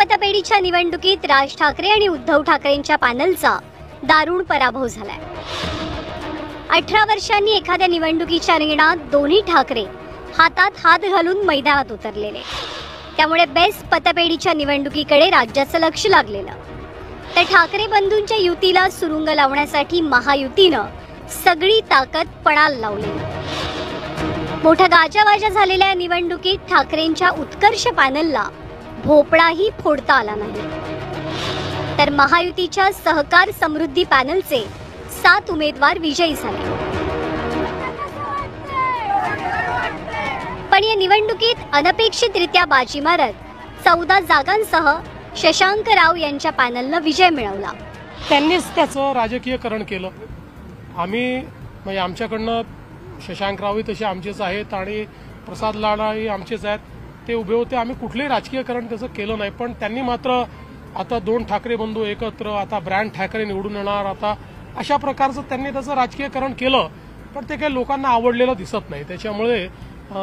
पतपेढीच्या निवडणुकीत राज ठाकरे आणि उद्धव ठाकरेंच्या पॅनलचा दारुण पराभव झालाय। 18 वर्षांनी एखाद्या निवडणुकीच्या रिंगणात दोन्ही ठाकरे हातात हात घालून मैदानात उतरलेले, त्यामुळे बेस्ट पतपेढीच्या निवडणुकीकडे राज्याचं लक्ष लागलेलं। तर ठाकरे बंधूंच्या युतीला सुरुंग लावण्यासाठी महायुतीनं सगळी ताकद पणाला लावली। मोठा गाजावाजा झालेल्या निवडणुकीत ठाकरेंच्या उत्कर्ष पॅनलला भोपळाही फोडता आला नाही, तर महायुतीच्या सहकार समृद्धी पॅनलचे 7 उमेदवार विजयी झाले। पण या निवडणुकीत अनपेक्षितरित्या बाजी मारत 14 जागांसह शशांक राव यांच्या पॅनलनं विजय मिळवला। त्यांनीच त्याचं राजकीयकरण केलं। आम्ही म्हणजे आमच्याकडनं शशांक रावही तसे आमचेच आहेत आणि प्रसाद लाडाही आमचेच आहेत, ते उभे होते। आम्ही कुठलेही राजकीयकरण त्याचं केलं नाही, पण त्यांनी मात्र आता 2 ठाकरे बंधू एकत्र, आता ब्रँड ठाकरे निवडून येणार, आता अशा प्रकारचं त्यांनी त्याचं राजकीयकरण केलं, पण ते काही लोकांना आवडलेलं दिसत नाही। त्याच्यामुळे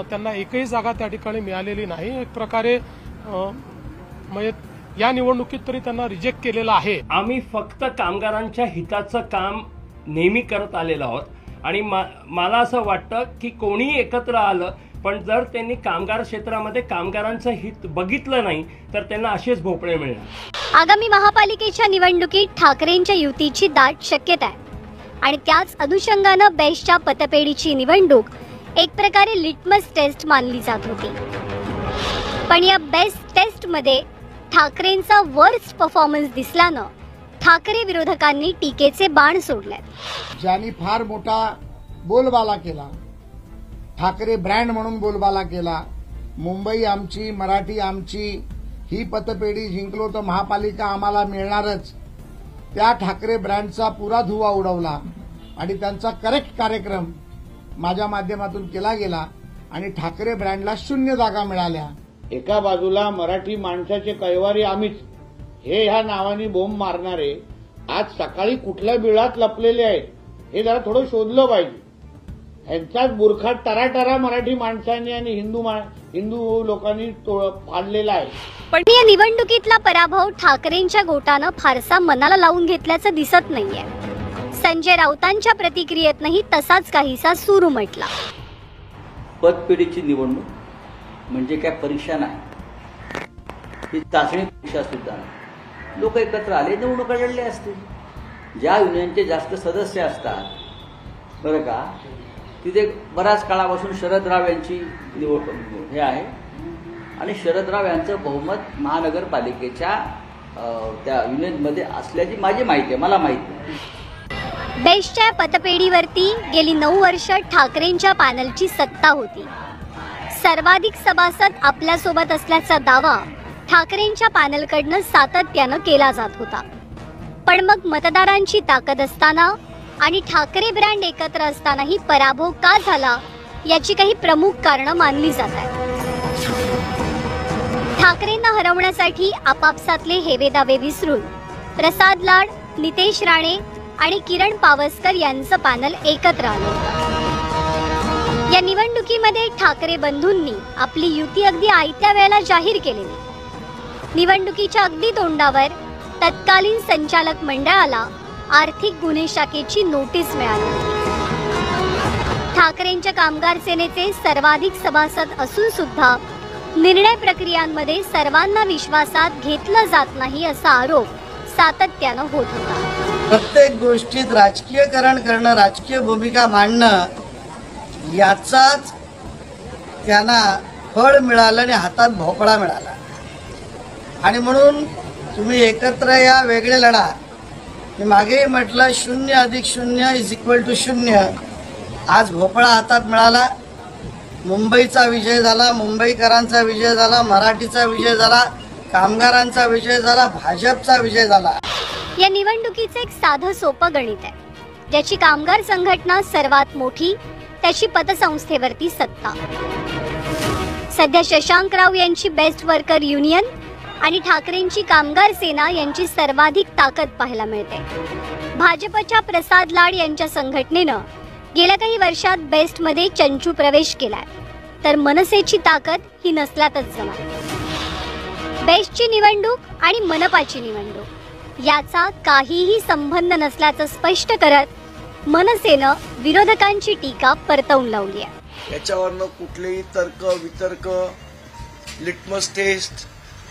त्यांना एकही जागा त्या ठिकाणी मिळालेली नाही। एक प्रकारे म्हणजे या निवडणुकीत तरी त्यांना रिजेक्ट केलेलं आहे। आम्ही फक्त कामगारांच्या हिताचं काम नेहमी करत आलेलो आहोत आणि मला असं वाटतं की कोणीही एकत्र आलं, पण जर त्यांनी कामगार क्षेत्रामध्ये कामगारांचं हित बघितलं नाही तर त्यांना असेच भोपळे मिळणार। आगामी महापालिकेच्या निवडणुकीत ठाकरेंच्या युतीची दाट शक्यता आहे आणि त्याच अनुषंगानं बेस्टच्या पतपेढीची निवडणूक एक प्रकारे लिटमस टेस्ट मानली जात होती। पण या बेस्ट टेस्टमध्ये ठाकरेंचा वर्स्ट परफॉर्मन्स दिसल्यानं ठाकरे विरोधकांनी टीकेचे बाण सोडले। ज्यांनी फार मोठा बोलबाला केला, ठाकरे ब्रँड म्हणून बोलबाला केला, मुंबई आमची, मराठी आमची, ही पतपेढी जिंकलो तर महापालिका आम्हाला मिळणारच, त्या ठाकरे ब्रँडचा पुरा धुवा उडवला आणि त्यांचा करेक्ट कार्यक्रम माझ्या माध्यमातून केला गेला आणि ठाकरे ब्रँडला 0 जागा मिळाल्या। एका बाजूला मराठी माणसाचे कैवारी आम्हीच हे ह्या नावाने बोंब मारणारे आज सकाळी कुठल्या बिळात लपलेले आहेत हे जरा थोडं शोधलं पाहिजे। ह्यांचाच बुरखा टराटरा मराठी माणसांनी आणि हिंदू लोकांनी पाडलेला आहे। पण या निवडणुकीतला पराभव ठाकरेंच्या गोटानं फारसा मनाला लावून घेतल्याचं दिसत नाहीये। संजय राऊतांच्या प्रतिक्रियेतनंही तसाच काहीसा सूर उमटला। पतपेढीची निवडणूक म्हणजे काय परीक्षा नाही, ही चाचणी परीक्षा सुद्धा नाही। लोक एकत्र आले, निवडणुका लढल्या असतील। ज्या युनियनचे जास्त सदस्य असतात बरं का, तिथे बऱ्याच काळापासून शरदराव यांची निवड हे आहे आणि शरदराव यांचं बहुमत महानगरपालिकेच्या त्या युनियनमध्ये असल्याची माझी माहिती आहे, मला माहिती नाही। बेस्टच्या पतपेढीवरती गेली 9 वर्ष ठाकरेंच्या पॅनलची सत्ता होती। सर्वाधिक सभासद आपल्यासोबत असल्याचा दावा ठाकरेंच्या पॅनलकडनं सातत्यानं केला जात होता। पण मग मतदारांची ताकद असताना आणि ठाकरे ब्रँड एकत्र असतानाही पराभव का झाला याची काही प्रमुख कारणं मानली जात आहेत। ठाकरेंना हरवण्यासाठी आपापसातले हेवेदावे विसरून प्रसाद लाड, नितेश राणे आणि किरण पावसकर यांचं पॅनल एकत्र आलं होतं। या निवडणुकीमध्ये ठाकरे बंधूंनी आपली युती अगदी आयत्या वेळेला जाहीर केलेली। निवडणुकीच्या अगदी तोंडावर तत्कालीन संचालक मंडळाला आर्थिक गुन्हे शाखेची नोटीस मिळाली होती। ठाकरेंच्या कामगार सेनेचे सर्वाधिक सभासद असून सुद्धा निर्णय प्रक्रियांमध्ये सर्वांना विश्वासात घेतलं जात नाही असा आरोप सातत्यानं होत होता। प्रत्येक गोष्टीत राजकीयकरण करणं, राजकीय भूमिका मांडणं याचाच त्यांना फळ मिळालं आणि हातात भोपळा मिळाला। आणि म्हणून तुम्ही एकत्र या, वेगळे लढा। मी मागेही म्हटलं 0 + 0 = 0। आज भोपळा हातात मिळाला। मुंबईचा विजय झाला, मुंबईकरांचा विजय झाला, मराठीचा विजय झाला, कामगारांचा विजय झाला, भाजपचा विजय झाला। या निवडणुकीचं एक साधं सोपं गणित आहे, ज्याची कामगार संघटना सर्वात मोठी त्याची पतसंस्थेवरती सत्ता। सध्या शशांक राव यांची बेस्ट वर्कर युनियन आणि ठाकरेंची कामगार सेना यांची सर्वाधिक ताकद पाहायला मिळते। भाजपच्या प्रसाद लाड यांच्या संघटनेनं गेल्या काही वर्षात बेस्टमध्ये चंचू प्रवेश केलाय, तर मनसेची ताकद ही नसल्यातच जमा। बेस्टची निवडणूक आणि मनपाची निवडणूक याचा काहीही संबंध नसल्याचं स्पष्ट करत मनसेनं विरोधकांची टीका परतवून लावली आहे. याच्यावरनं कुठलेही तर्क वितर्क लिटमस टेस्ट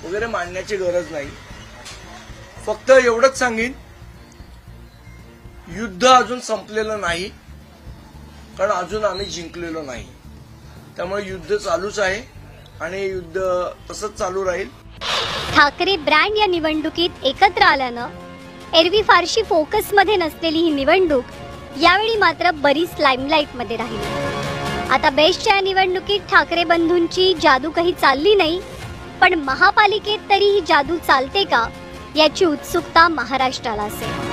वगैरे मांडण्याची गरज नाही. फक्त एवढंच सांगेन, युद्ध अजून संपलेलं नाही, कारण अजून आम्ही जिंकलेलो नाही. त्यामुळे युद्ध चालूच आहे आणि हे युद्ध तसंच चालू राहील. ठाकरे ब्रँड या निवडणुकीत एकत्र आल्यानं एरवी फारशी फोकसमध्ये नसलेली ही निवडणूक यावेळी मात्र बरीच लाईमलाईटमध्ये राहिली. आता बेस्टच्या या निवडणुकीत ठाकरे बंधूंची जादू काही चालली नाही, पण महापालिकेत तरी ही जादू चालते का याची उत्सुकता महाराष्ट्राला असेल.